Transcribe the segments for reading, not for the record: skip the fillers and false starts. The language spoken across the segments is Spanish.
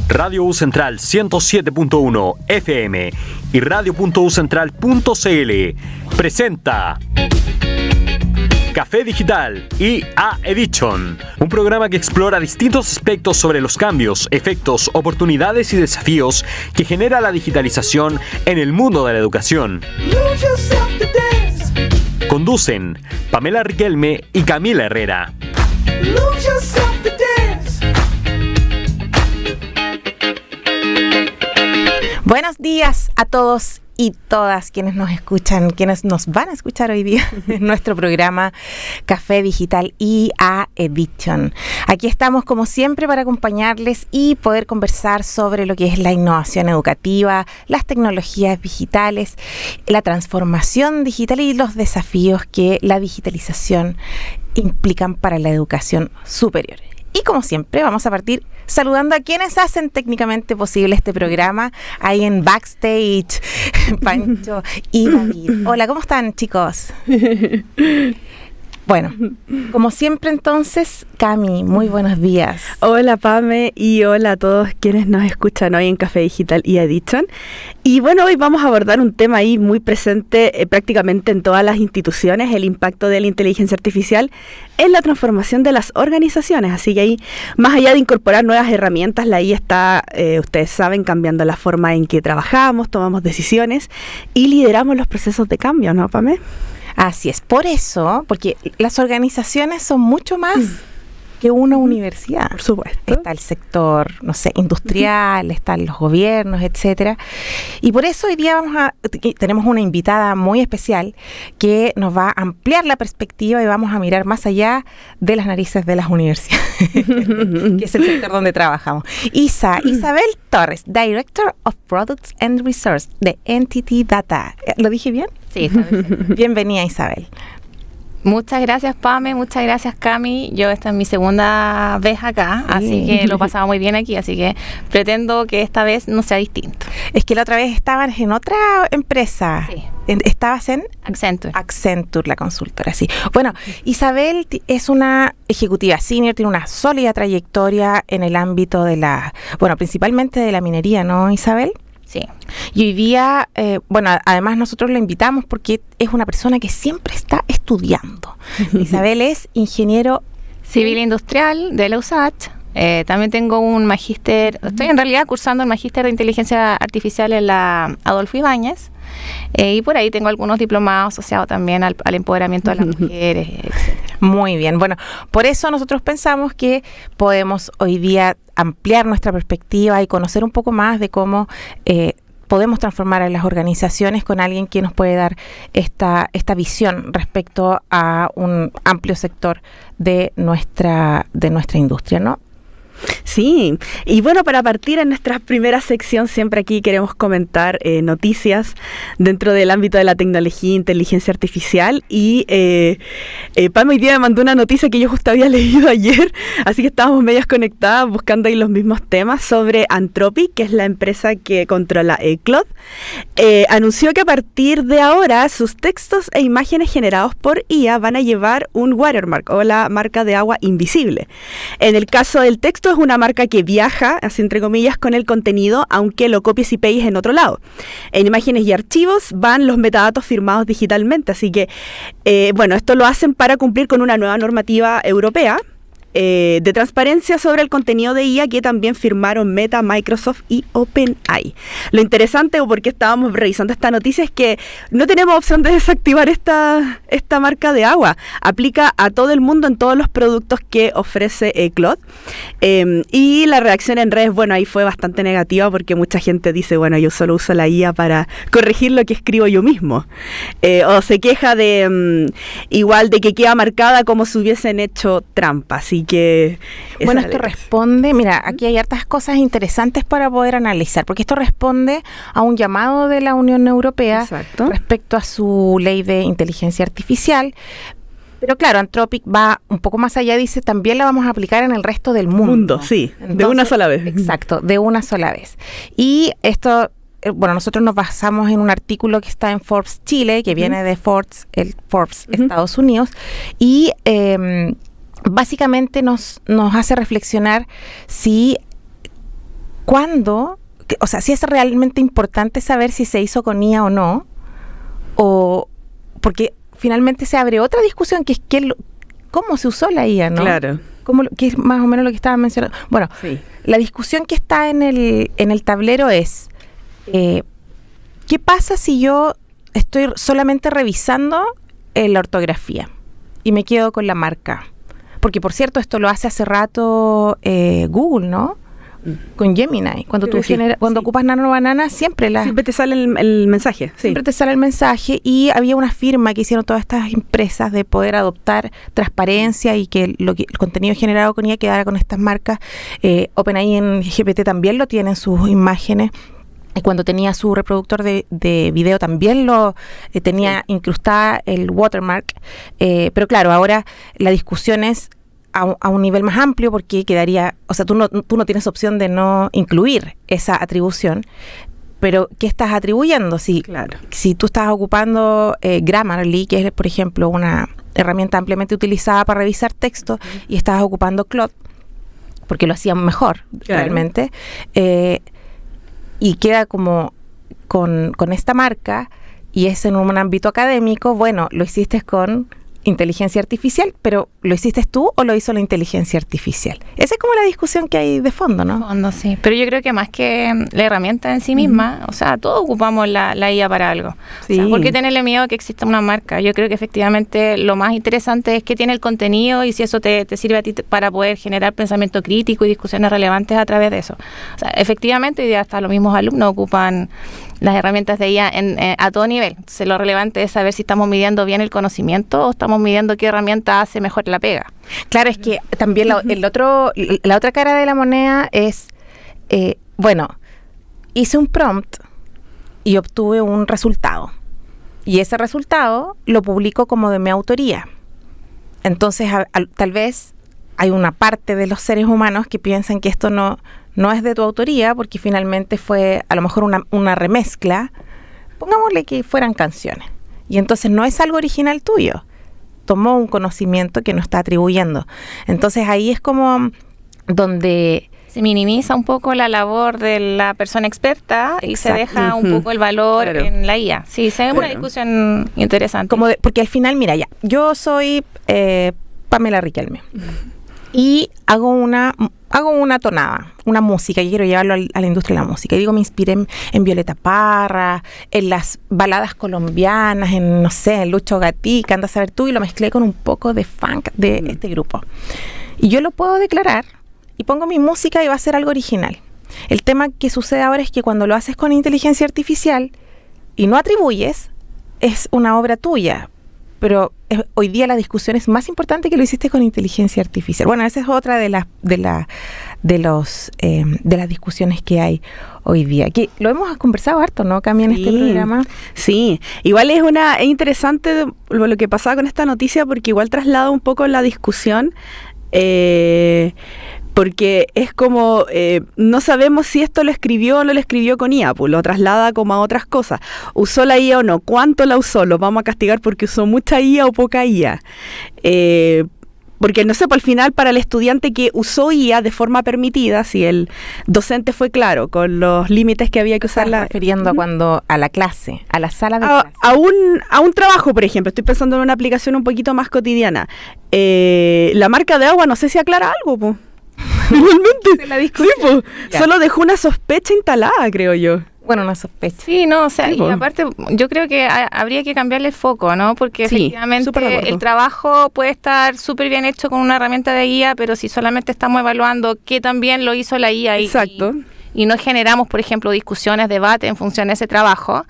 Radio U Central 107.1 FM y radio.ucentral.cl presenta Café Digital IA Edition, un programa que explora distintos aspectos sobre los cambios, efectos, oportunidades y desafíos que genera la digitalización en el mundo de la educación. Conducen Pamela Riquelme y Camila Herrera. Buenos días a todos y todas quienes nos escuchan, quienes nos van a escuchar hoy día en nuestro programa Café Digital IA Edition. Aquí estamos como siempre para acompañarles y poder conversar sobre lo que es la innovación educativa, las tecnologías digitales, la transformación digital y los desafíos que la digitalización implican para la educación superior. Y como siempre vamos a partir saludando a quienes hacen técnicamente posible este programa ahí en backstage, Pancho y David. Hola, ¿cómo están, chicos? Bueno, como siempre entonces, Cami, muy buenos días. Hola Pame y hola a todos quienes nos escuchan hoy en Café Digital IA Edition. Y bueno, hoy vamos a abordar un tema ahí muy presente prácticamente en todas las instituciones, el impacto de la inteligencia artificial en la transformación de las organizaciones. Así que ahí, más allá de incorporar nuevas herramientas, la IA está, ustedes saben, cambiando la forma en que trabajamos, tomamos decisiones y lideramos los procesos de cambio, ¿no, Pame? Así es, por eso, porque las organizaciones son mucho más que una universidad. Por supuesto. Está el sector, no sé, industrial, están los gobiernos, etcétera. Y por eso hoy día tenemos una invitada muy especial que nos va a ampliar la perspectiva y vamos a mirar más allá de las narices de las universidades, que es el sector donde trabajamos. Isabel Torres, Director of Products and Research de Entity Data. ¿Lo dije bien? Sí, está bien. Bienvenida, Isabel. Muchas gracias, Pame, muchas gracias, Cami. Esta es mi segunda vez acá, sí. Así que lo pasaba muy bien aquí, así que pretendo que esta vez no sea distinto. Es que la otra vez estabas en otra empresa. Sí. Estabas en Accenture, la consultora, sí. Bueno, Isabel es una ejecutiva senior, tiene una sólida trayectoria en el ámbito de principalmente de la minería, ¿no, Isabel? Sí. Y hoy día, además nosotros la invitamos porque es una persona que siempre está estudiando. Isabel es ingeniero civil industrial de la USACH. También tengo un magíster, estoy en realidad cursando el magíster de inteligencia artificial en la Adolfo Ibáñez. Y por ahí tengo algunos diplomados asociados también al empoderamiento de las mujeres, etcétera. Muy bien. Bueno, por eso nosotros pensamos que podemos hoy día ampliar nuestra perspectiva y conocer un poco más de cómo podemos transformar a las organizaciones con alguien que nos puede dar esta visión respecto a un amplio sector de nuestra industria, ¿no? Sí, y bueno, para partir en nuestra primera sección, siempre aquí queremos comentar noticias dentro del ámbito de la tecnología e inteligencia artificial. Y Pam hoy día me mandó una noticia que yo justo había leído ayer, así que estábamos medias conectadas buscando ahí los mismos temas sobre Anthropic, que es la empresa que controla Claude. Anunció que a partir de ahora sus textos e imágenes generados por IA van a llevar un watermark o la marca de agua invisible. En el caso del texto es una marca que viaja, así entre comillas, con el contenido, aunque lo copies y pegues en otro lado. En imágenes y archivos van los metadatos firmados digitalmente, así que, esto lo hacen para cumplir con una nueva normativa europea de transparencia sobre el contenido de IA que también firmaron Meta, Microsoft y OpenAI. Lo interesante, o porque estábamos revisando esta noticia, es que no tenemos opción de desactivar esta marca de agua. Aplica a todo el mundo en todos los productos que ofrece Claude. Y la reacción en redes, ahí fue bastante negativa porque mucha gente dice, yo solo uso la IA para corregir lo que escribo yo mismo. O se queja de igual de que queda marcada como si hubiesen hecho trampa. Así que... esto responde, mira, aquí hay hartas cosas interesantes para poder analizar, porque esto responde a un llamado de la Unión Europea. Exacto. Respecto a su ley de inteligencia artificial. Pero claro, Anthropic va un poco más allá, dice, también la vamos a aplicar en el resto del mundo. Sí, entonces, de una sola vez. Exacto, de una sola vez. Y esto, nosotros nos basamos en un artículo que está en Forbes Chile, que viene de Forbes Estados Unidos, y básicamente nos hace reflexionar si o sea, si es realmente importante saber si se hizo con IA o no, o porque finalmente se abre otra discusión que es cómo se usó la IA, ¿no? Claro. Que es más o menos lo que estaba mencionando. Bueno, Sí. la discusión que está en el tablero es, ¿qué pasa si yo estoy solamente revisando la ortografía y me quedo con la marca? Porque, por cierto, esto lo hace hace rato Google, ¿no? Con Gemini. Cuando Creo tú que sí. cuando ocupas Nano Banana, siempre Siempre te sale el mensaje. Sí. siempre te sale el mensaje, y había una firma que hicieron todas estas empresas de poder adoptar transparencia y que el contenido generado con IA quedara con estas marcas. OpenAI en GPT también lo tiene en sus imágenes. Y cuando tenía su reproductor de video también lo tenía incrustada el watermark. Pero claro, ahora la discusión es a un nivel más amplio, porque quedaría, o sea, tú no tienes opción de no incluir esa atribución, pero ¿qué estás atribuyendo? Si tú estás ocupando Grammarly, que es, por ejemplo, una herramienta ampliamente utilizada para revisar texto, y estás ocupando Claude, porque lo hacían mejor, realmente, y queda como con esta marca, y es en un ámbito académico, bueno, lo hiciste con inteligencia artificial, pero ¿lo hiciste tú o lo hizo la inteligencia artificial? Esa es como la discusión que hay de fondo, ¿no? Fondo, sí. Pero yo creo que más que la herramienta en sí misma, o sea, todos ocupamos la IA para algo. Sí. O sea, ¿por qué tenerle miedo a que exista una marca? Yo creo que efectivamente lo más interesante es que tiene el contenido, y si eso te sirve a ti para poder generar pensamiento crítico y discusiones relevantes a través de eso. O sea, efectivamente, hoy día hasta los mismos alumnos ocupan las herramientas de IA a todo nivel. Entonces, lo relevante es saber si estamos midiendo bien el conocimiento o estamos midiendo qué herramienta hace mejor la pega. Claro, es que también la otra cara de la moneda es, bueno, hice un prompt y obtuve un resultado, y ese resultado lo publico como de mi autoría. Entonces, tal vez hay una parte de los seres humanos que piensan que esto no es de tu autoría, porque finalmente fue a lo mejor una remezcla, pongámosle que fueran canciones, y entonces no es algo original tuyo, tomó un conocimiento que no está atribuyendo. Entonces ahí es como donde se minimiza un poco la labor de la persona experta. Exacto. Y se deja un poco el valor en la IA. Sí, se ve una discusión interesante. Porque al final, mira, yo soy Pamela Riquelme, y hago una tonada, una música, y quiero llevarlo a la industria de la música. Y digo, me inspiré en Violeta Parra, en las baladas colombianas, en, no sé, en Lucho Gatica, anda a saber tú, y lo mezclé con un poco de funk de este grupo. Y yo lo puedo declarar, y pongo mi música, y va a ser algo original. El tema que sucede ahora es que cuando lo haces con inteligencia artificial y no atribuyes, es una obra tuya. Pero hoy día la discusión es más importante que lo hiciste con inteligencia artificial. Bueno, esa es otra de las discusiones que hay hoy día. Que lo hemos conversado harto, ¿no, Cami, en este programa? Sí, igual es interesante lo que pasaba con esta noticia, porque igual traslada un poco la discusión, porque es como, no sabemos si esto lo escribió o no lo escribió con IA, pues lo traslada como a otras cosas. ¿Usó la IA o no? ¿Cuánto la usó? ¿Lo vamos a castigar porque usó mucha IA o poca IA? Porque no sé, al final para el estudiante que usó IA de forma permitida, si el docente fue claro con los límites que había que usarla. Refiriendo a la clase, a la sala de clase. A un trabajo, por ejemplo, estoy pensando en una aplicación un poquito más cotidiana. La marca de agua, no sé si aclara algo, pues. Realmente, sí, pues, solo dejó una sospecha instalada, creo yo. Bueno, una sospecha. Sí, no, o sea, y aparte yo creo que habría que cambiarle el foco, ¿no? Porque efectivamente el trabajo puede estar súper bien hecho con una herramienta de guía, pero si solamente estamos evaluando qué tan bien lo hizo la IA y no generamos, por ejemplo, discusiones, debate en función de ese trabajo,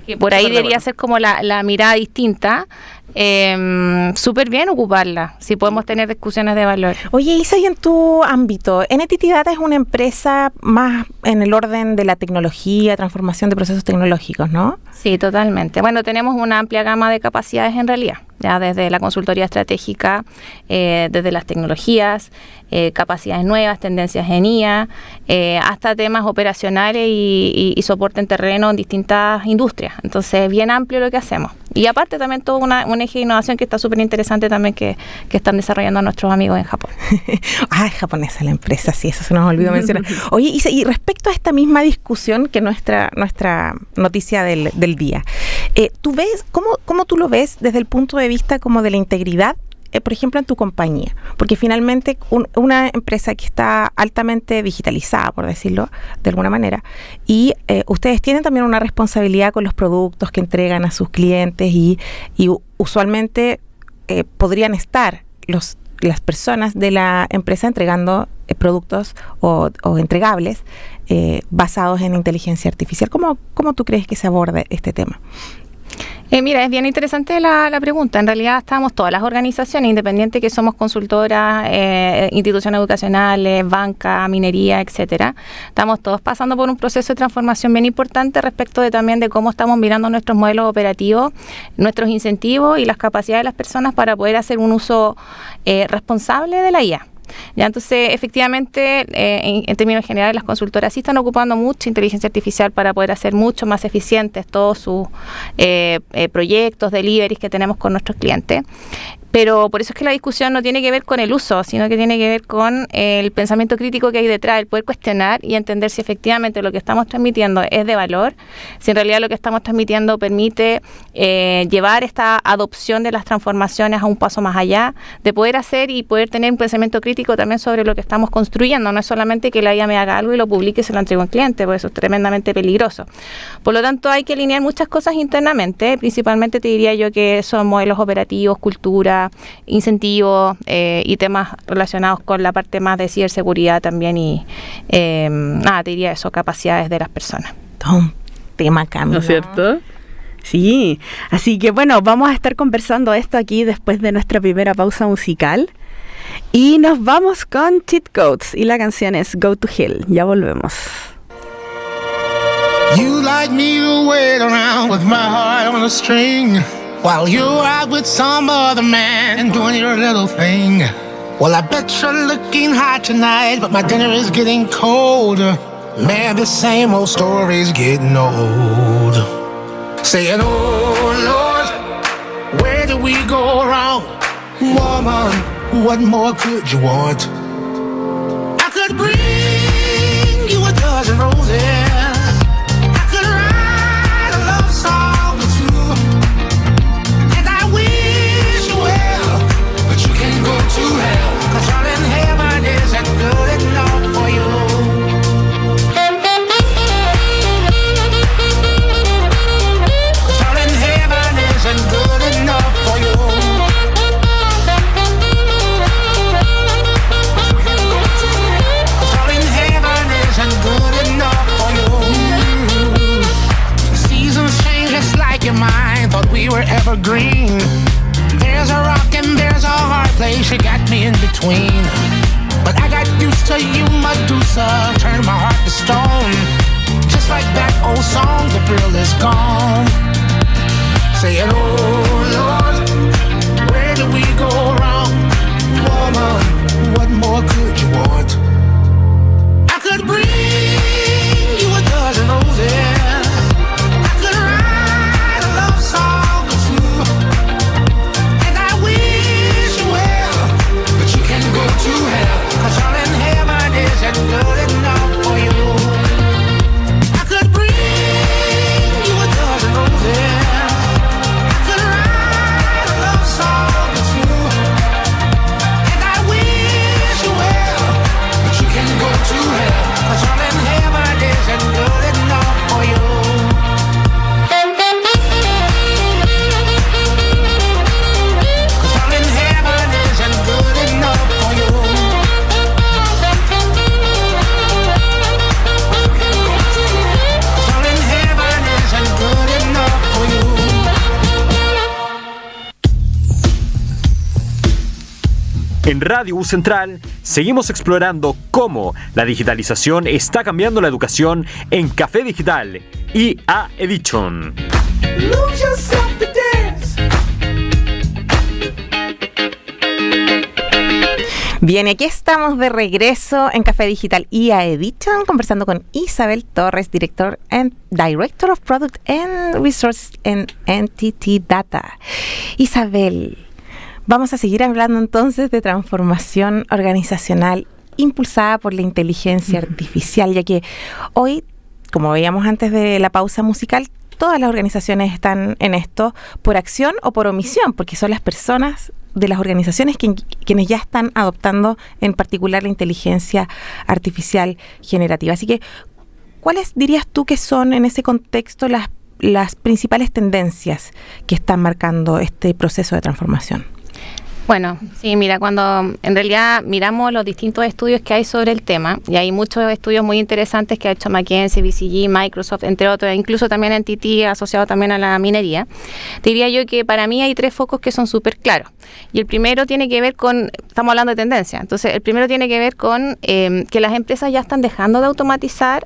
que por ahí debería ser como la mirada distinta. Súper bien ocuparla, si podemos tener discusiones de valor. Oye, Isa, y en tu ámbito, NTT Data es una empresa más en el orden de la tecnología, transformación de procesos tecnológicos, ¿no? Sí, totalmente. Bueno, tenemos una amplia gama de capacidades en realidad, ya desde la consultoría estratégica, desde las tecnologías, capacidades nuevas, tendencias en IA, hasta temas operacionales y soporte en terreno en distintas industrias. Entonces, bien amplio lo que hacemos. Y aparte también todo un eje de innovación que está súper interesante también que están desarrollando nuestros amigos en Japón. Es japonesa la empresa, sí, eso se nos olvidó mencionar. Oye, y respecto a esta misma discusión que nuestra noticia del día, ¿tú ves, cómo tú lo ves desde el punto de vista como de la integridad, por ejemplo, en tu compañía? Porque finalmente una empresa que está altamente digitalizada, por decirlo de alguna manera, y ustedes tienen también una responsabilidad con los productos que entregan a sus clientes y usualmente podrían estar las personas de la empresa entregando productos o entregables basados en inteligencia artificial. ¿Cómo tú crees que se aborde este tema? Mira, es bien interesante la pregunta. En realidad estamos todas las organizaciones independientes que somos consultoras, instituciones educacionales, banca, minería, etcétera. Estamos todos pasando por un proceso de transformación bien importante respecto también de cómo estamos mirando nuestros modelos operativos, nuestros incentivos y las capacidades de las personas para poder hacer un uso responsable de la IA. Ya, entonces, efectivamente, en términos generales, las consultoras sí están ocupando mucha inteligencia artificial para poder hacer mucho más eficientes todos sus proyectos, deliveries que tenemos con nuestros clientes. Pero por eso es que la discusión no tiene que ver con el uso, sino que tiene que ver con el pensamiento crítico que hay detrás, el poder cuestionar y entender si efectivamente lo que estamos transmitiendo es de valor, si en realidad lo que estamos transmitiendo permite llevar esta adopción de las transformaciones a un paso más allá, de poder hacer y poder tener un pensamiento crítico también sobre lo que estamos construyendo. No es solamente que la IA me haga algo y lo publique y se lo entregue a un cliente, porque eso es tremendamente peligroso. Por lo tanto, hay que alinear muchas cosas internamente, principalmente te diría yo que son modelos operativos, cultura, incentivos y temas relacionados con la parte más de ciberseguridad también y te diría eso, capacidades de las personas. Un tema cambio. ¿No es cierto? Sí, así que bueno, vamos a estar conversando esto aquí después de nuestra primera pausa musical y nos vamos con Cheat Codes y la canción es Go to Hell. Ya volvemos. You like me to wait around with my heart on a string while you're out with some other man doing your little thing. Well, I bet you're looking hot tonight, but my dinner is getting colder. Man, the same old story's getting old. Saying, oh Lord, where did we go wrong? Woman, what more could you want? I could bring you a dozen roses. I could write a love song or two. And I wish you well, but you can go to hell, 'cause all in heaven isn't good enough for you. Mind, thought we were evergreen. There's a rock and there's a hard place, you got me in between. But I got used to you, Medusa, turned my heart to stone. Just like that old song, the thrill is gone. Saying, oh Lord, where did we go wrong? Woman, what more could you want? I could bring you a dozen roses. Good enough for you. I could bring you a dozen roses. I could write a love song or two. And I wish you well, but you can go to hell, 'cause all in heaven isn't good enough for you. En Radio U Central seguimos explorando cómo la digitalización está cambiando la educación en Café Digital IA Edition. Bien, aquí estamos de regreso en Café Digital IA Edition, conversando con Isabel Torres, Director of Product and Resources en NTT Data. Isabel, vamos a seguir hablando entonces de transformación organizacional impulsada por la inteligencia artificial, ya que hoy, como veíamos antes de la pausa musical, todas las organizaciones están en esto por acción o por omisión, porque son las personas de las organizaciones quienes ya están adoptando en particular la inteligencia artificial generativa. Así que, ¿cuáles dirías tú que son en ese contexto las principales tendencias que están marcando este proceso de transformación? Bueno, sí, mira, cuando en realidad miramos los distintos estudios que hay sobre el tema, y hay muchos estudios muy interesantes que ha hecho McKinsey, BCG, Microsoft, entre otros, incluso también NTT asociado también a la minería, diría yo que para mí hay 3 focos que son súper claros. Y el primero tiene que ver con, estamos hablando de tendencia, entonces el primero tiene que ver con que las empresas ya están dejando de automatizar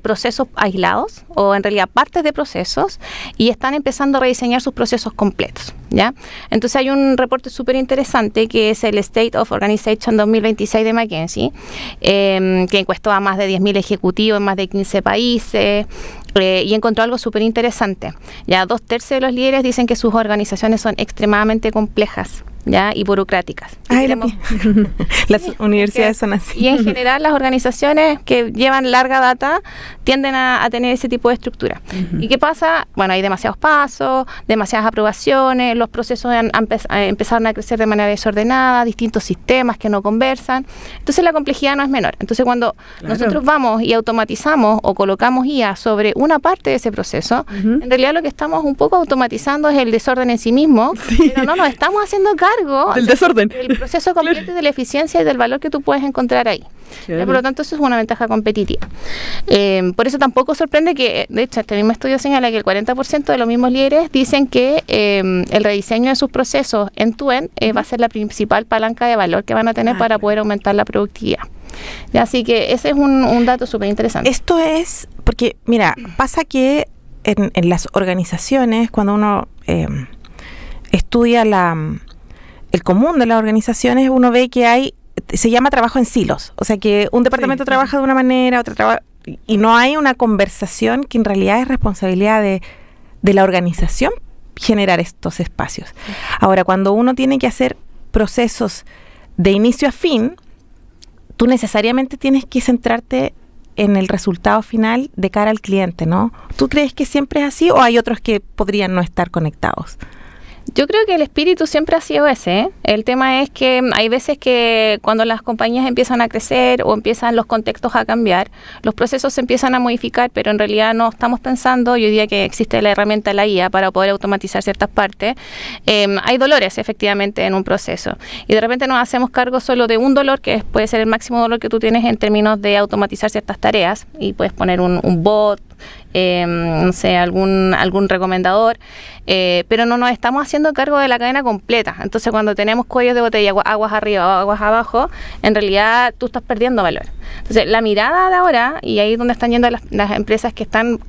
procesos aislados o en realidad partes de procesos y están empezando a rediseñar sus procesos completos, ¿ya? Entonces hay un reporte súper interesante que es el State of Organization 2026 de McKinsey, que encuestó a más de 10.000 ejecutivos en más de 15 países. Y encontró algo súper interesante. Ya 2/3 de los líderes dicen que sus organizaciones son extremadamente complejas, ¿ya? Y burocráticas. Las universidades son así. Y en general las organizaciones que llevan larga data tienden a tener ese tipo de estructura. ¿Y qué pasa? Bueno, hay demasiados pasos, demasiadas aprobaciones, los procesos empezaron a crecer de manera desordenada, distintos sistemas que no conversan. Entonces la complejidad no es menor. Entonces cuando nosotros vamos y automatizamos o colocamos IA sobre una parte de ese proceso, en realidad lo que estamos un poco automatizando es el desorden en sí mismo, pero no nos estamos haciendo cargo del desorden, del proceso completo, de la eficiencia y del valor que tú puedes encontrar ahí. Por lo tanto, eso es una ventaja competitiva. Por eso tampoco sorprende que, de hecho, este mismo estudio señala que el 40% de los mismos líderes dicen que el rediseño de sus procesos end-to-end va a ser la principal palanca de valor que van a tener para poder aumentar la productividad. Así que ese es un dato súper interesante. Esto es, porque mira, pasa que en las organizaciones, cuando uno estudia el común de las organizaciones, uno ve que se llama trabajo en silos, o sea que un departamento trabaja de una manera, otro trabaja, y no hay una conversación que en realidad es responsabilidad de la organización generar estos espacios. Ahora, cuando uno tiene que hacer procesos de inicio a fin, tú necesariamente tienes que centrarte en el resultado final de cara al cliente, ¿no? ¿Tú crees que siempre es así o hay otros que podrían no estar conectados? Yo creo que el espíritu siempre ha sido ese, ¿eh? El tema es que hay veces que cuando las compañías empiezan a crecer o empiezan los contextos a cambiar, los procesos se empiezan a modificar, pero en realidad no estamos pensando, yo diría que existe la herramienta de la IA para poder automatizar ciertas partes. Hay dolores efectivamente en un proceso y de repente nos hacemos cargo solo de un dolor que puede ser el máximo dolor que tú tienes en términos de automatizar ciertas tareas y puedes poner un bot, no sé, algún recomendador, pero no nos estamos haciendo cargo de la cadena completa. Entonces cuando tenemos cuellos de botella, aguas arriba o aguas abajo, en realidad tú estás perdiendo valor. Entonces la mirada de ahora, y ahí es donde están yendo las empresas que están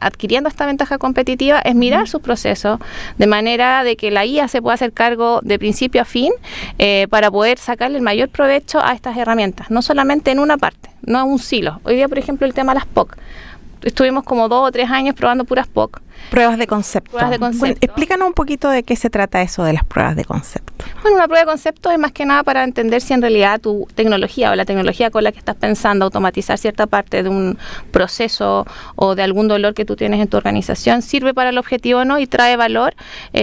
adquiriendo esta ventaja competitiva, es mirar sus procesos de manera de que la IA se pueda hacer cargo de principio a fin para poder sacarle el mayor provecho a estas herramientas, no solamente en una parte, no en un silo. Hoy día, por ejemplo, el tema de las POC. Estuvimos como 2 o 3 años probando puras POC. Pruebas de concepto. Bueno, explícanos un poquito de qué se trata eso de las pruebas de concepto. Bueno, una prueba de concepto es más que nada para entender si en realidad tu tecnología o la tecnología con la que estás pensando automatizar cierta parte de un proceso o de algún dolor que tú tienes en tu organización sirve para el objetivo o no y trae valor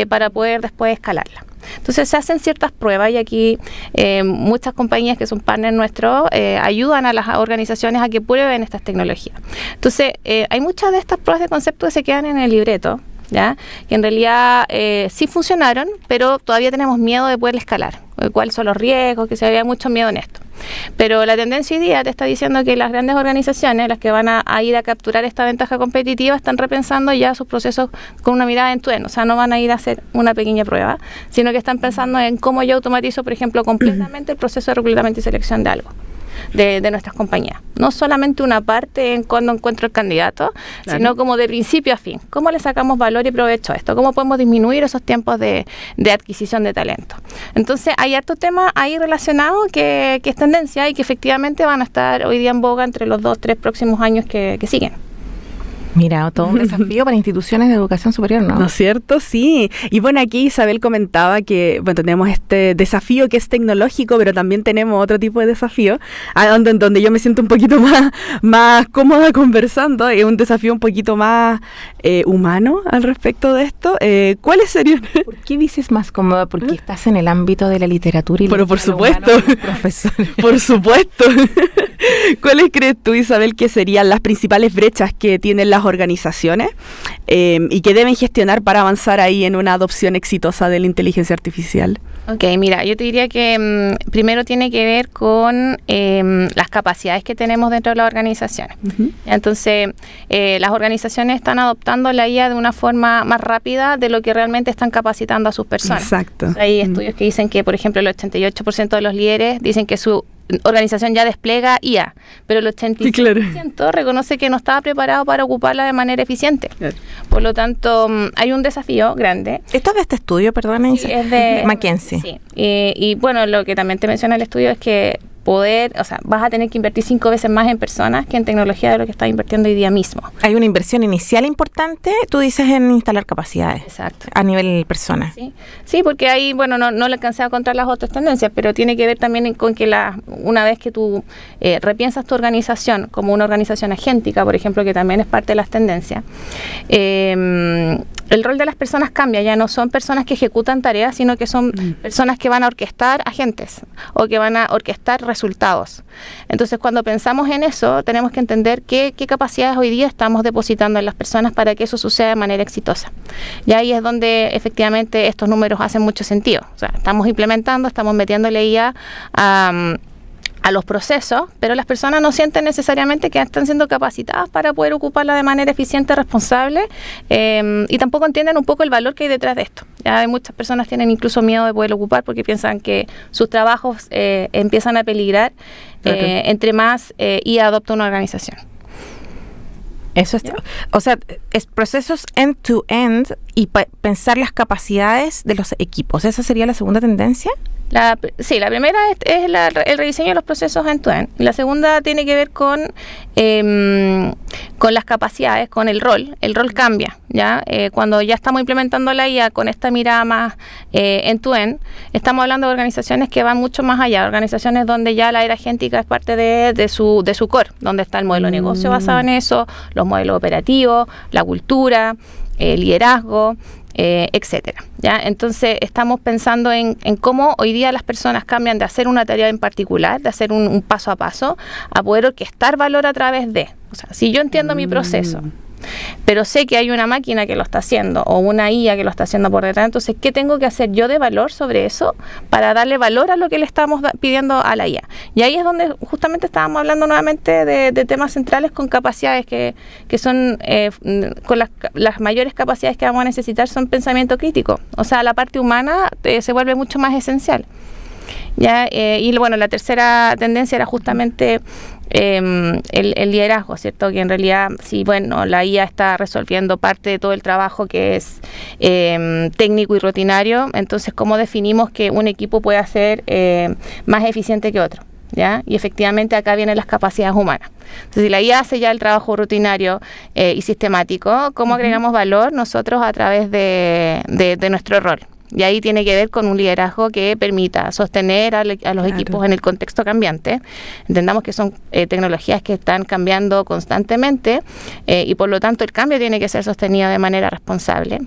para poder después escalarla. Entonces se hacen ciertas pruebas y aquí muchas compañías que son partners nuestros ayudan a las organizaciones a que prueben estas tecnologías. Entonces hay muchas de estas pruebas de concepto que se quedan en el libreto, ¿ya? Que en realidad sí funcionaron, pero todavía tenemos miedo de poder escalar. ¿Cuáles son los riesgos? Que se había mucho miedo en esto. Pero la tendencia hoy día te está diciendo que las grandes organizaciones, las que van a ir a capturar esta ventaja competitiva, están repensando ya sus procesos con una mirada end-to-end. O sea, no van a ir a hacer una pequeña prueba, sino que están pensando en cómo yo automatizo, por ejemplo, completamente el proceso de reclutamiento y selección de algo. de nuestras compañías. No solamente una parte en cuando encuentro el candidato, sino como de principio a fin. ¿Cómo le sacamos valor y provecho a esto? ¿Cómo podemos disminuir esos tiempos de adquisición de talento? Entonces, hay harto tema ahí relacionado que es tendencia y que efectivamente van a estar hoy día en boga entre los 2-3 próximos años que siguen. Mira, todo un desafío para instituciones de educación superior, ¿no? ¿No es cierto? Sí. Y bueno, aquí Isabel comentaba que bueno, tenemos este desafío que es tecnológico, pero también tenemos otro tipo de desafío, donde yo me siento un poquito más cómoda conversando, es un desafío un poquito más humano al respecto de esto. ¿Cuáles serían? ¿Por qué dices más cómoda? Porque estás en el ámbito de la literatura y pero por supuesto, profesor. Por supuesto. ¿Cuáles crees tú, Isabel, que serían las principales brechas que tienen las organizaciones y que deben gestionar para avanzar ahí en una adopción exitosa de la inteligencia artificial? Ok, mira, yo te diría que primero tiene que ver con las capacidades que tenemos dentro de las organizaciones. Uh-huh. Entonces, las organizaciones están adoptando la IA de una forma más rápida de lo que realmente están capacitando a sus personas. Exacto. O sea, hay estudios que dicen que, por ejemplo, el 88% de los líderes dicen que su organización ya despliega IA, pero el 85% reconoce que no estaba preparado para ocuparla de manera eficiente. Claro. Por lo tanto, hay un desafío grande. ¿Esto es de este estudio, perdón? Sí, es de McKinsey. Sí. Y bueno, lo que también te menciona el estudio es que vas a tener que invertir 5 veces más en personas que en tecnología de lo que estás invirtiendo hoy día mismo. Hay una inversión inicial importante, tú dices, en instalar capacidades. Exacto. A nivel personas. Sí, porque ahí, bueno, no le alcancé a contar las otras tendencias, pero tiene que ver también con que una vez que tú repiensas tu organización como una organización agéntica, por ejemplo, que también es parte de las tendencias, el rol de las personas cambia, ya no son personas que ejecutan tareas, sino que son personas que van a orquestar agentes o que van a orquestar resultados. Entonces, cuando pensamos en eso, tenemos que entender qué capacidades hoy día estamos depositando en las personas para que eso suceda de manera exitosa. Y ahí es donde efectivamente estos números hacen mucho sentido. O sea, estamos metiéndole IA a los procesos, pero las personas no sienten necesariamente que están siendo capacitadas para poder ocuparla de manera eficiente, responsable, y tampoco entienden un poco el valor que hay detrás de esto. Ya muchas personas tienen incluso miedo de poder ocupar porque piensan que sus trabajos empiezan a peligrar entre más IA adopta una organización. Eso es, o sea, es procesos end-to-end y pensar las capacidades de los equipos. ¿Esa sería la segunda tendencia? Sí, la primera es el rediseño de los procesos end-to-end. Y la segunda tiene que ver con las capacidades, con el rol. El rol cambia, ¿ya? Cuando ya estamos implementando la IA con esta mirada más end-to-end, estamos hablando de organizaciones que van mucho más allá, organizaciones donde ya la era agéntica es parte de su core, donde está el modelo de negocio basado en eso, los modelos operativos, la cultura, el liderazgo, etcétera. ¿Ya? Entonces estamos pensando en cómo hoy día las personas cambian de hacer una tarea en particular, de hacer un paso a paso, a poder orquestar valor a través de. O sea, si yo entiendo mi proceso, pero sé que hay una máquina que lo está haciendo o una IA que lo está haciendo por detrás, entonces, ¿qué tengo que hacer yo de valor sobre eso para darle valor a lo que le estamos pidiendo a la IA? Y ahí es donde justamente estábamos hablando nuevamente de temas centrales con capacidades que son, con las mayores capacidades que vamos a necesitar son pensamiento crítico. O sea, la parte humana se vuelve mucho más esencial. ¿Ya? Y bueno, la tercera tendencia era justamente el liderazgo, ¿cierto? Que en realidad, sí, bueno, la IA está resolviendo parte de todo el trabajo que es técnico y rutinario, entonces, ¿cómo definimos que un equipo puede ser más eficiente que otro? ¿Ya? Y efectivamente acá vienen las capacidades humanas. Entonces, si la IA hace ya el trabajo rutinario y sistemático, ¿cómo agregamos valor nosotros a través de nuestro rol? Y ahí tiene que ver con un liderazgo que permita sostener a los equipos en el contexto cambiante. Entendamos que son tecnologías que están cambiando constantemente y por lo tanto el cambio tiene que ser sostenido de manera responsable.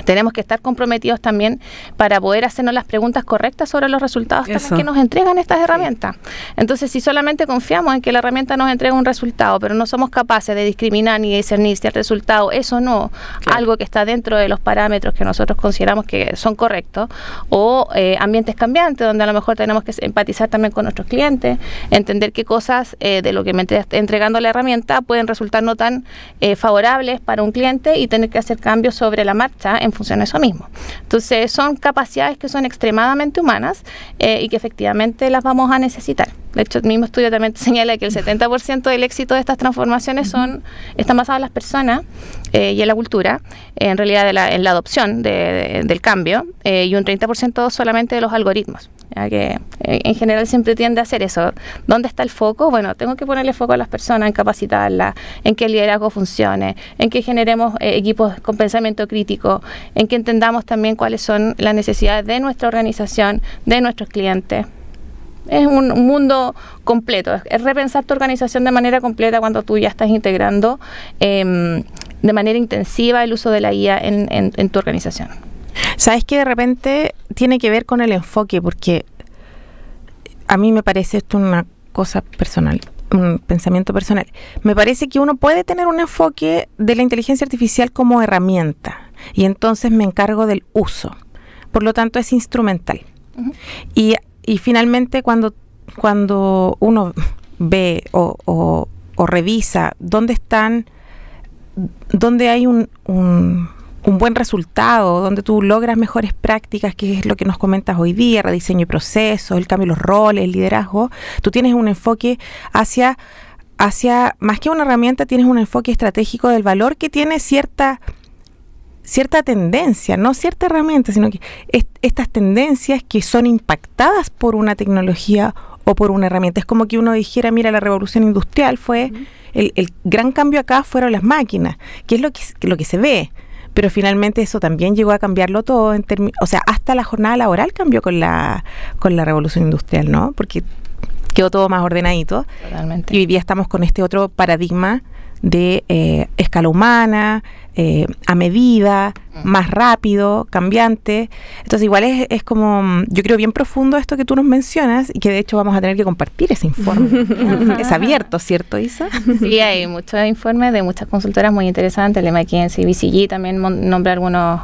Tenemos que estar comprometidos también para poder hacernos las preguntas correctas sobre los resultados que nos entregan estas herramientas. Entonces, si solamente confiamos en que la herramienta nos entrega un resultado, pero no somos capaces de discriminar ni de discernir si el resultado es o no algo que está dentro de los parámetros que nosotros consideramos que son correctos, o ambientes cambiantes, donde a lo mejor tenemos que empatizar también con nuestros clientes, entender qué cosas de lo que me está entregando la herramienta pueden resultar no tan favorables para un cliente y tener que hacer cambios sobre la marcha en función de eso mismo. Entonces son capacidades que son extremadamente humanas y que efectivamente las vamos a necesitar. De hecho, el mismo estudio también señala que el 70% del éxito de estas transformaciones están basadas en las personas y en la cultura, en realidad en la adopción del cambio, y un 30% solamente de los algoritmos. Ya que en general siempre tiende a hacer eso. ¿Dónde está el foco? Bueno, tengo que ponerle foco a las personas, en capacitarlas, en que el liderazgo funcione, en que generemos equipos con pensamiento crítico, en que entendamos también cuáles son las necesidades de nuestra organización, de nuestros clientes. Es un mundo completo, es repensar tu organización de manera completa cuando tú ya estás integrando de manera intensiva el uso de la IA en tu organización. Sabes que de repente tiene que ver con el enfoque, porque a mí me parece esto una cosa personal, un pensamiento personal. Me parece que uno puede tener un enfoque de la inteligencia artificial como herramienta y entonces me encargo del uso. Por lo tanto, es instrumental. Uh-huh. Y finalmente cuando uno ve o revisa dónde hay un buen resultado, donde tú logras mejores prácticas, que es lo que nos comentas hoy día, rediseño y procesos, el cambio de los roles, el liderazgo, tú tienes un enfoque hacia más que una herramienta, tienes un enfoque estratégico del valor que tiene cierta tendencia, no cierta herramienta, sino que estas tendencias que son impactadas por una tecnología o por una herramienta. Es como que uno dijera, mira, la revolución industrial fue, el gran cambio acá fueron las máquinas, que es lo que se ve. Pero finalmente eso también llegó a cambiarlo todo, o sea, hasta la jornada laboral cambió con la revolución industrial, ¿no? Porque quedó todo más ordenadito. Totalmente. Y hoy día estamos con este otro paradigma de escala humana, a medida, más rápido, cambiante. Entonces igual es como, yo creo, bien profundo esto que tú nos mencionas y que de hecho vamos a tener que compartir ese informe. Es abierto, ¿cierto, Isa? Sí, hay muchos informes de muchas consultoras muy interesantes, el de McKinsey, BCG también nombra algunos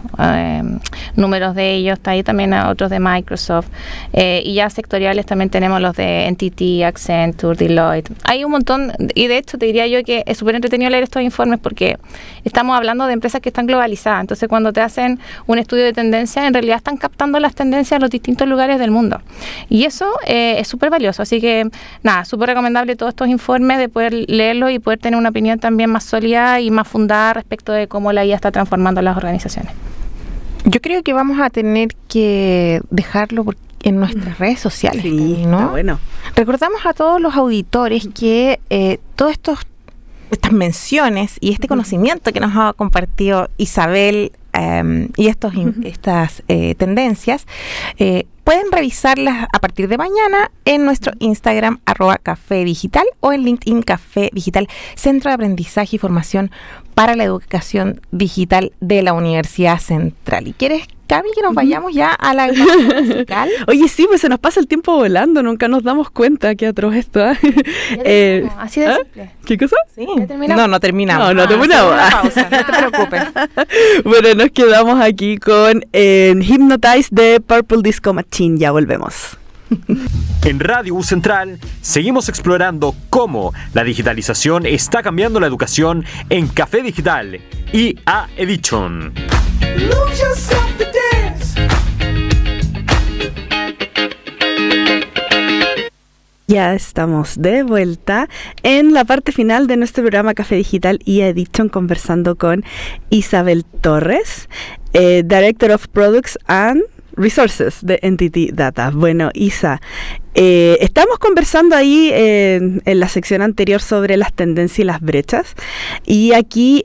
números de ellos, está ahí también otros de Microsoft, y ya sectoriales también tenemos los de NTT, Accenture, Deloitte. Hay un montón, y de hecho te diría yo que es súper entretenido leer estos informes porque estamos hablando de empresas que están globalizadas. Entonces, cuando te hacen un estudio de tendencia, en realidad están captando las tendencias en los distintos lugares del mundo. Y eso es súper valioso. Así que, nada, súper recomendable todos estos informes, de poder leerlos y poder tener una opinión también más sólida y más fundada respecto de cómo la IA está transformando las organizaciones. Yo creo que vamos a tener que dejarlo en nuestras redes sociales, sí, ¿no? Está bueno. Recordamos a todos los auditores que todos estas menciones y este conocimiento que nos ha compartido Isabel y estas tendencias, pueden revisarlas a partir de mañana en nuestro Instagram @Café Digital o en LinkedIn Café Digital, Centro de Aprendizaje y Formación para la Educación Digital de la Universidad Central. ¿Y quieres, Cami, que nos vayamos ya a la musical? Oye, sí, pues se nos pasa el tiempo volando, nunca nos damos cuenta qué atroz esto. Así de simple. ¿Qué cosa? Sí. ¿Ya terminamos? No terminamos. No terminamos. Una pausa, no te preocupes. Bueno, nos quedamos aquí con Hypnotize de Purple Disco Machine. Ya volvemos. En Radio U Central seguimos explorando cómo la digitalización está cambiando la educación en Café Digital y a Edition. Ya estamos de vuelta en la parte final de nuestro programa Café Digital y Edition, conversando con Isabel Torres, Director of Products and Resources de Entity Data. Bueno, Isa, estamos conversando ahí en la sección anterior sobre las tendencias y las brechas, y aquí,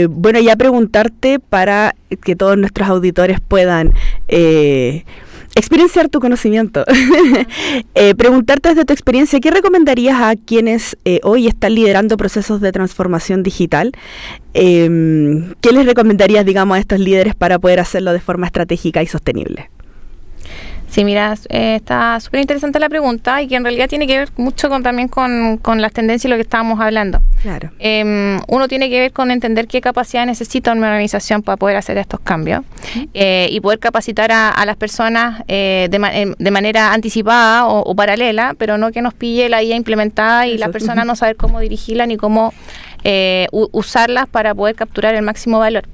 bueno, ya preguntarte para que todos nuestros auditores puedan experienciar tu conocimiento. Preguntarte desde tu experiencia, ¿qué recomendarías a quienes hoy están liderando procesos de transformación digital? ¿Qué les recomendarías, digamos, a estos líderes para poder hacerlo de forma estratégica y sostenible? Sí, mira, está súper interesante la pregunta y que en realidad tiene que ver mucho también con las tendencias y lo que estábamos hablando. Claro. Uno tiene que ver con entender qué capacidad necesita una organización para poder hacer estos cambios y poder capacitar a las personas de manera anticipada o paralela, pero no que nos pille la IA implementada y la persona no saber cómo dirigirla ni cómo usarlas para poder capturar el máximo valor.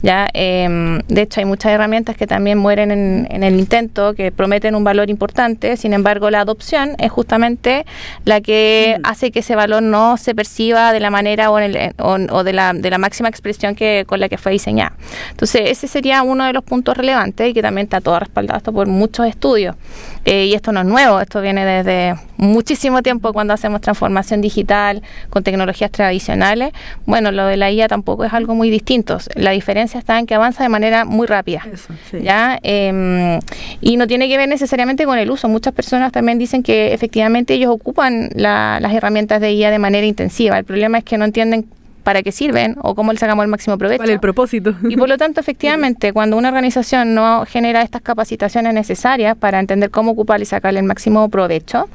¿Ya? De hecho, hay muchas herramientas que también mueren en el intento, que prometen un valor importante, sin embargo la adopción es justamente la que hace que ese valor no se perciba de la manera o de la máxima expresión con la que fue diseñada. Entonces ese sería uno de los puntos relevantes y que también está todo respaldado esto por muchos estudios. Y esto no es nuevo, esto viene desde muchísimo tiempo cuando hacemos transformación digital con tecnologías tradicionales. Bueno, lo de la IA tampoco es algo muy distinto. La diferencia está en que avanza de manera muy rápida. Eso, sí. ¿Ya? Y no tiene que ver necesariamente con el uso. Muchas personas también dicen que efectivamente ellos ocupan las herramientas de IA de manera intensiva. El problema es que no entienden para qué sirven o cómo le sacamos el máximo provecho. ¿Cuál es el propósito? Y por lo tanto, efectivamente, cuando una organización no genera estas capacitaciones necesarias para entender cómo ocupar y sacarle el máximo provecho,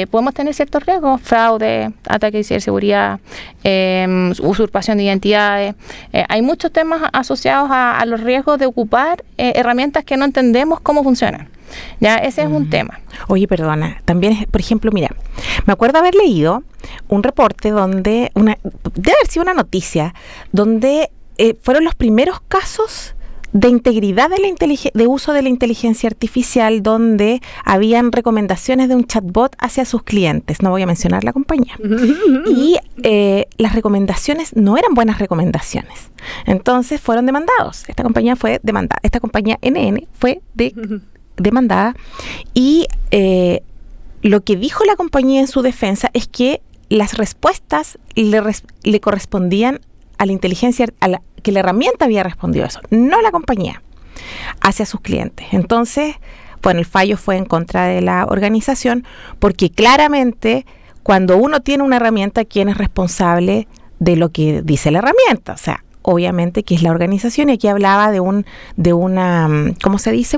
podemos tener ciertos riesgos: fraude, ataque de ciberseguridad, usurpación de identidades. Hay muchos temas asociados a los riesgos de ocupar herramientas que no entendemos cómo funcionan. Ya, ese es un tema. Oye, perdona, también, por ejemplo, mira, me acuerdo haber leído un reporte donde, debe haber sido una noticia, donde fueron los primeros casos de integridad de uso de la inteligencia artificial, donde habían recomendaciones de un chatbot hacia sus clientes. No voy a mencionar la compañía. Y las recomendaciones no eran buenas recomendaciones. Entonces fueron demandados. Esta compañía fue demandada. Esta compañía NN fue demandada, y lo que dijo la compañía en su defensa es que las respuestas le correspondían a la inteligencia, que la herramienta había respondido eso, no la compañía, hacia sus clientes. Entonces, bueno, el fallo fue en contra de la organización, porque claramente cuando uno tiene una herramienta, ¿quién es responsable de lo que dice la herramienta? O sea, obviamente que es la organización, y aquí hablaba de una, ¿cómo se dice?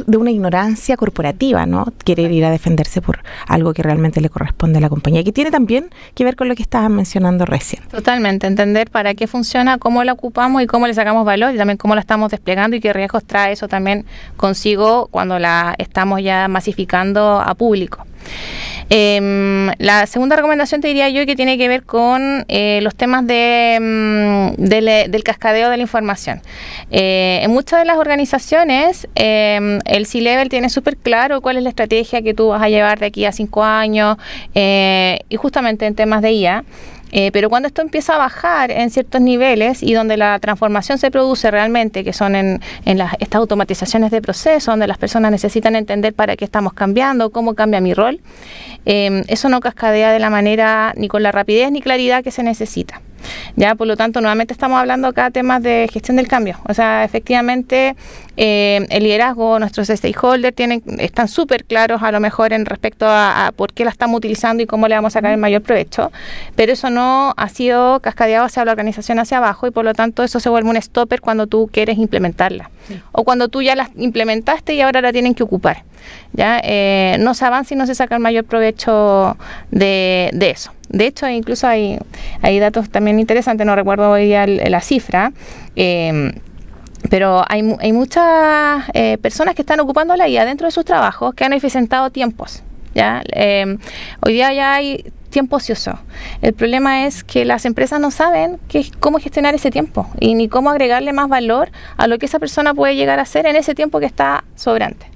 De una ignorancia corporativa, ¿no? Querer ir a defenderse por algo que realmente le corresponde a la compañía, que tiene también que ver con lo que estabas mencionando recién. Totalmente, entender para qué funciona, cómo la ocupamos y cómo le sacamos valor, y también cómo la estamos desplegando y qué riesgos trae eso también consigo cuando la estamos ya masificando a público. La segunda recomendación te diría yo que tiene que ver con los temas del cascadeo de la información. En muchas de las organizaciones el C-Level tiene súper claro cuál es la estrategia que tú vas a llevar de aquí a 5 años, y justamente en temas de IA. Pero cuando esto empieza a bajar en ciertos niveles y donde la transformación se produce realmente, que son en estas automatizaciones de proceso, donde las personas necesitan entender para qué estamos cambiando, cómo cambia mi rol, eso no cascadea de la manera ni con la rapidez ni claridad que se necesita. Ya, por lo tanto, nuevamente estamos hablando acá de temas de gestión del cambio. O sea, efectivamente, el liderazgo, nuestros stakeholders están súper claros a lo mejor en respecto a por qué la estamos utilizando y cómo le vamos a sacar el mayor provecho, pero eso no ha sido cascadeado hacia la organización hacia abajo, y por lo tanto eso se vuelve un stopper cuando tú quieres implementarla, o cuando tú ya la implementaste y ahora la tienen que ocupar. ¿Ya? No se avanza y no se saca el mayor provecho de eso. De hecho, incluso hay datos también interesantes, no recuerdo hoy día la cifra, pero hay muchas personas que están ocupando la IA dentro de sus trabajos que han eficientado tiempos. ¿Ya? Hoy día ya hay tiempo ocioso. El problema es que las empresas no saben cómo gestionar ese tiempo y ni cómo agregarle más valor a lo que esa persona puede llegar a hacer en ese tiempo que está sobrante.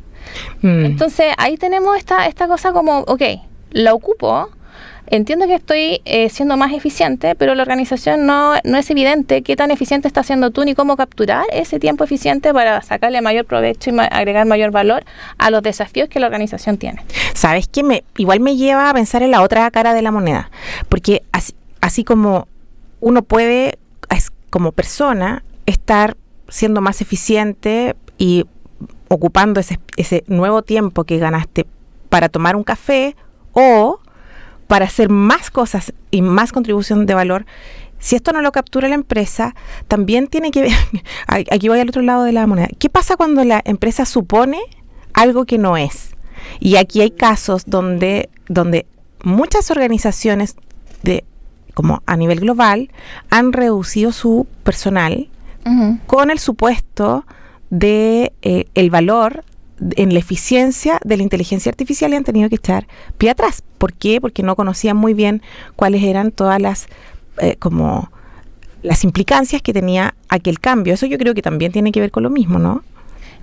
Entonces ahí tenemos esta cosa como, ok, la ocupo, entiendo que estoy siendo más eficiente, pero la organización no es evidente qué tan eficiente está siendo tú ni cómo capturar ese tiempo eficiente para sacarle mayor provecho y agregar mayor valor a los desafíos que la organización tiene. ¿Sabes qué? Igual me lleva a pensar en la otra cara de la moneda, porque así como uno puede, como persona, estar siendo más eficiente y ocupando ese nuevo tiempo que ganaste para tomar un café o para hacer más cosas y más contribución de valor, si esto no lo captura la empresa, también tiene que ver, aquí voy al otro lado de la moneda, ¿qué pasa cuando la empresa supone algo que no es? Y aquí hay casos donde muchas organizaciones como a nivel global han reducido su personal con el supuesto de el valor en la eficiencia de la inteligencia artificial, y han tenido que echar pie atrás. ¿Por qué? Porque no conocían muy bien cuáles eran todas las como las implicancias que tenía aquel cambio. Eso yo creo que también tiene que ver con lo mismo, ¿no?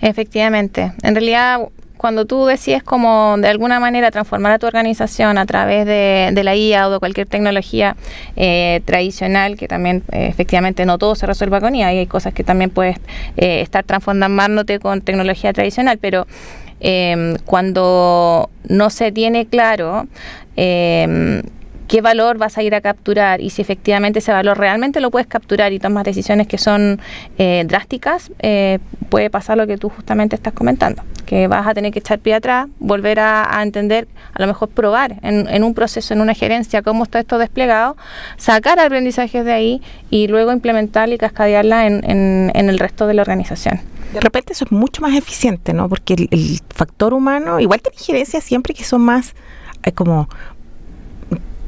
Efectivamente. En realidad, cuando tú decides como de alguna manera transformar a tu organización a través de la IA o de cualquier tecnología tradicional, que también efectivamente no todo se resuelva con IA, y hay cosas que también puedes estar transformándote con tecnología tradicional, pero cuando no se tiene claro qué valor vas a ir a capturar y si efectivamente ese valor realmente lo puedes capturar y tomas decisiones que son drásticas, puede pasar lo que tú justamente estás comentando, que vas a tener que echar pie atrás, volver a entender, a lo mejor probar en un proceso, en una gerencia, cómo está esto desplegado, sacar aprendizajes de ahí y luego implementarla y cascadearla en el resto de la organización. De repente eso es mucho más eficiente, ¿no? Porque el factor humano, igual tiene gerencias siempre que son más como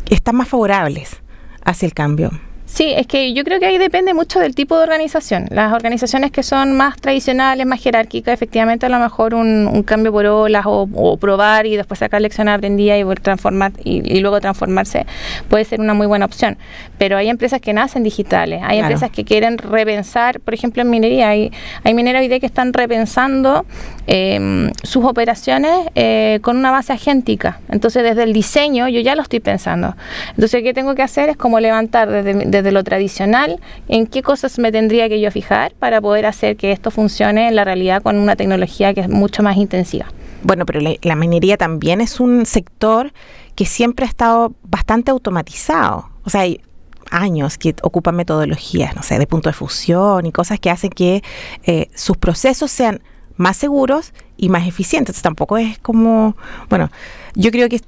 están más favorables hacia el cambio. Sí, es que yo creo que ahí depende mucho del tipo de organización. Las organizaciones que son más tradicionales, más jerárquicas, efectivamente a lo mejor un cambio por olas o probar y después sacar lecciones aprendidas y volver a transformar y luego transformarse puede ser una muy buena opción. Pero hay empresas que nacen digitales, hay empresas que quieren repensar, por ejemplo en minería, hay mineros hoy día que están repensando sus operaciones con una base agéntica. Entonces desde el diseño yo ya lo estoy pensando. Entonces ¿qué tengo que hacer? Es como levantar desde lo tradicional, en qué cosas me tendría que yo fijar para poder hacer que esto funcione en la realidad con una tecnología que es mucho más intensiva. Bueno, pero la minería también es un sector que siempre ha estado bastante automatizado. O sea, hay años que ocupan metodologías, no sé, de punto de fusión y cosas que hacen que sus procesos sean más seguros y más eficientes. Entonces, tampoco es como, bueno, yo creo que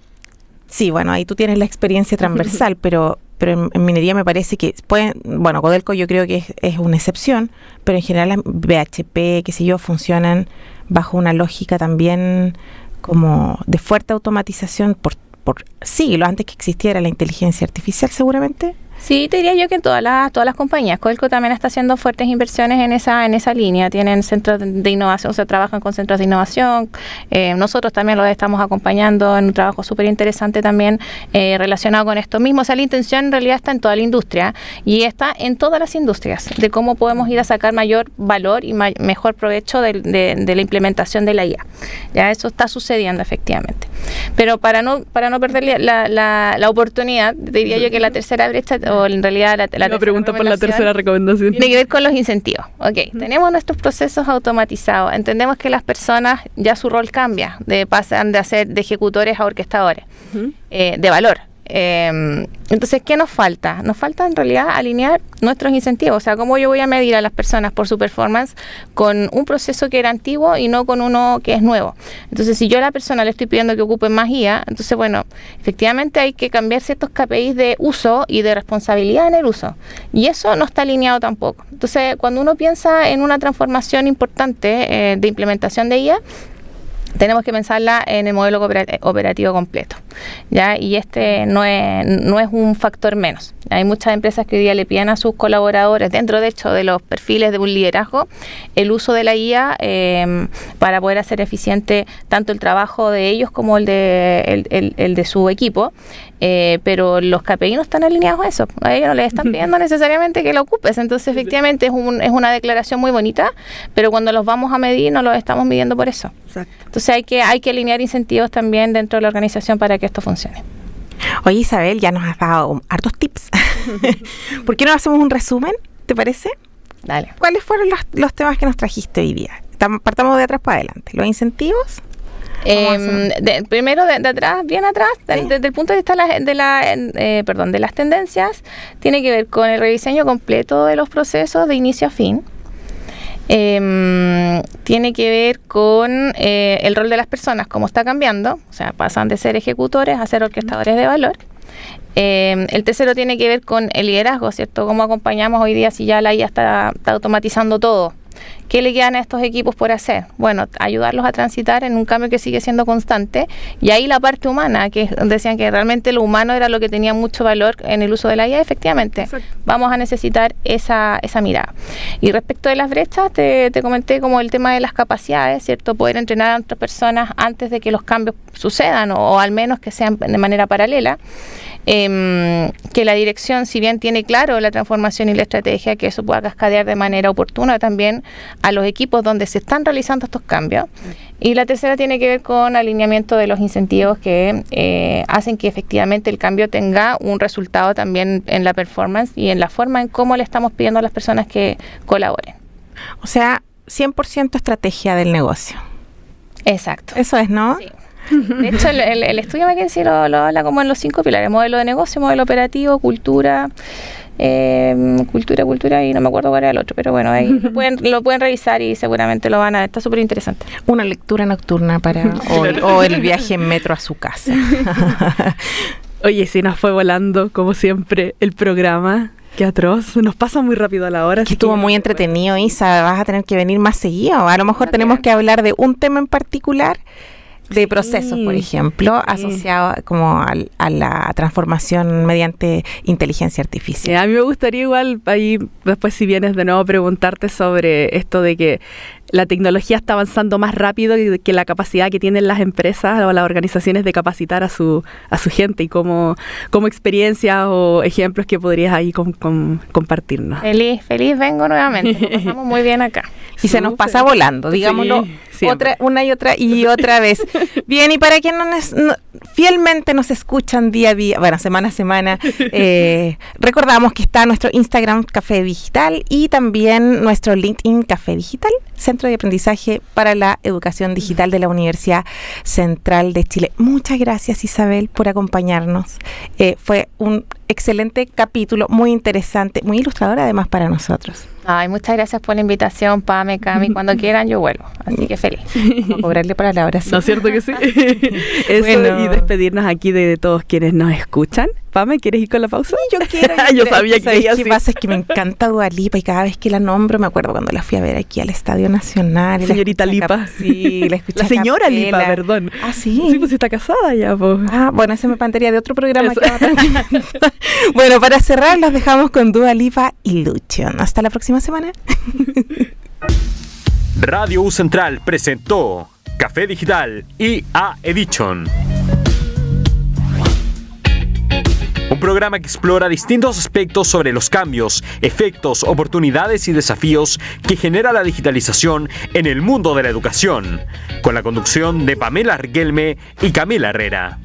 sí, bueno, ahí tú tienes la experiencia transversal, pero en minería me parece que pueden, bueno, Codelco yo creo que es una excepción, pero en general las BHP, qué sé yo, funcionan bajo una lógica también como de fuerte automatización por siglos, antes que existiera la inteligencia artificial seguramente. Sí, te diría yo que en todas las compañías. Codelco también está haciendo fuertes inversiones en esa línea. Tienen centros de innovación, o sea, trabajan con centros de innovación. Nosotros también los estamos acompañando en un trabajo súper interesante también relacionado con esto mismo. O sea, la intención en realidad está en toda la industria y está en todas las industrias, de cómo podemos ir a sacar mayor valor y mejor provecho de la implementación de la IA. Ya eso está sucediendo efectivamente. Pero para no perder la oportunidad, te diría yo que la tercera brecha, o en realidad la pregunta por la tercera recomendación tiene que ver con los incentivos. Tenemos nuestros procesos automatizados, entendemos que las personas ya su rol cambia, pasan de ejecutores a orquestadores de valor. Entonces, ¿qué nos falta? Nos falta en realidad alinear nuestros incentivos, o sea, cómo yo voy a medir a las personas por su performance con un proceso que era antiguo y no con uno que es nuevo. Entonces, si yo a la persona le estoy pidiendo que ocupe más IA, entonces, bueno, efectivamente hay que cambiar ciertos KPIs de uso y de responsabilidad en el uso, y eso no está alineado tampoco. Entonces, cuando uno piensa en una transformación importante de implementación de IA, tenemos que pensarla en el modelo operativo completo, ¿ya? Y este no es un factor menos. Hay muchas empresas que hoy día le piden a sus colaboradores, dentro de hecho de los perfiles de un liderazgo, el uso de la IA para poder hacer eficiente tanto el trabajo de ellos como el de su equipo. Pero los KPI no están alineados a eso. A ellos no les están pidiendo necesariamente que lo ocupes. Entonces, efectivamente, es una declaración muy bonita, pero cuando los vamos a medir, no los estamos midiendo por eso. Exacto. Entonces, hay que alinear incentivos también dentro de la organización para que esto funcione. Oye, Isabel, ya nos has dado hartos tips. ¿Por qué no hacemos un resumen? ¿Te parece? Dale. ¿Cuáles fueron los temas que nos trajiste hoy día? Partamos de atrás para adelante. ¿Los incentivos? Primero de atrás, bien atrás, desde el punto de vista de las tendencias, tiene que ver con el rediseño completo de los procesos de inicio a fin. Tiene que ver con el rol de las personas, cómo está cambiando, o sea, pasan de ser ejecutores a ser orquestadores de valor. El tercero tiene que ver con el liderazgo, ¿cierto? Cómo acompañamos hoy día si ya la IA está automatizando todo. ¿Qué le quedan a estos equipos por hacer? Bueno, ayudarlos a transitar en un cambio que sigue siendo constante. Y ahí la parte humana, que decían que realmente lo humano era lo que tenía mucho valor en el uso de la IA, efectivamente. Exacto. Vamos a necesitar esa mirada. Y respecto de las brechas, te comenté como el tema de las capacidades, ¿cierto? Poder entrenar a otras personas antes de que los cambios sucedan o al menos que sean de manera paralela. que la dirección, si bien tiene claro la transformación y la estrategia, que eso pueda cascadear de manera oportuna también a los equipos donde se están realizando estos cambios. Y la tercera tiene que ver con alineamiento de los incentivos que hacen que efectivamente el cambio tenga un resultado también en la performance y en la forma en cómo le estamos pidiendo a las personas que colaboren. O sea, 100% estrategia del negocio. Exacto. Eso es, ¿no? Sí. De hecho, el estudio McKinsey lo habla como en los 5 pilares: modelo de negocio, modelo operativo, cultura, cultura, y no me acuerdo cuál era el otro, pero bueno, ahí lo pueden revisar y seguramente lo van a ver. Está súper interesante. Una lectura nocturna para o el viaje en metro a su casa. Oye, sí, nos fue volando, como siempre, el programa. Qué atroz, nos pasa muy rápido a la hora. Que estuvo muy entretenido, Isa. Vas a tener que venir más seguido. A lo mejor tenemos que hablar de un tema en particular, de procesos, por ejemplo, asociado como a la transformación mediante inteligencia artificial. A mí me gustaría igual, ahí después si vienes de nuevo, preguntarte sobre esto de que la tecnología está avanzando más rápido que la capacidad que tienen las empresas o las organizaciones de capacitar a su gente, y como experiencias o ejemplos que podrías ahí compartirnos. Feliz vengo nuevamente, lo pasamos muy bien acá. Y se nos pasa volando, digámoslo, una y otra vez. Bien, y para quienes fielmente nos escuchan día a día, bueno, semana a semana, recordamos que está nuestro Instagram Café Digital y también nuestro LinkedIn Café Digital, Centro de Aprendizaje para la Educación Digital de la Universidad Central de Chile. Muchas gracias, Isabel, por acompañarnos. Fue un excelente capítulo, muy interesante, muy ilustrador además para nosotros. Ay, muchas gracias por la invitación, Pame, Cami. Cuando quieran yo vuelvo, así que feliz. Vamos a cobrarle para la hora. ¿No es cierto que sí? Eso, bueno. Y despedirnos aquí de todos quienes nos escuchan. Pame, ¿quieres ir con la pausa? Sí, yo quiero. Yo sabía que lo que pasa es que me encanta Dua Lipa y cada vez que la nombro, me acuerdo cuando la fui a ver aquí al Estadio Nacional. Señorita Lipa. Sí, la escuché. La señora Lipa, perdón. Ah, sí. Sí, pues está casada ya, pues. Ah, bueno, esa me plantearía de otro programa. Bueno, para cerrar, los dejamos con Dua Lipa Illusion. Hasta la próxima semana. Radio U Central presentó Café Digital IA Edition. Un programa que explora distintos aspectos sobre los cambios, efectos, oportunidades y desafíos que genera la digitalización en el mundo de la educación, con la conducción de Pamela Riquelme y Camila Herrera.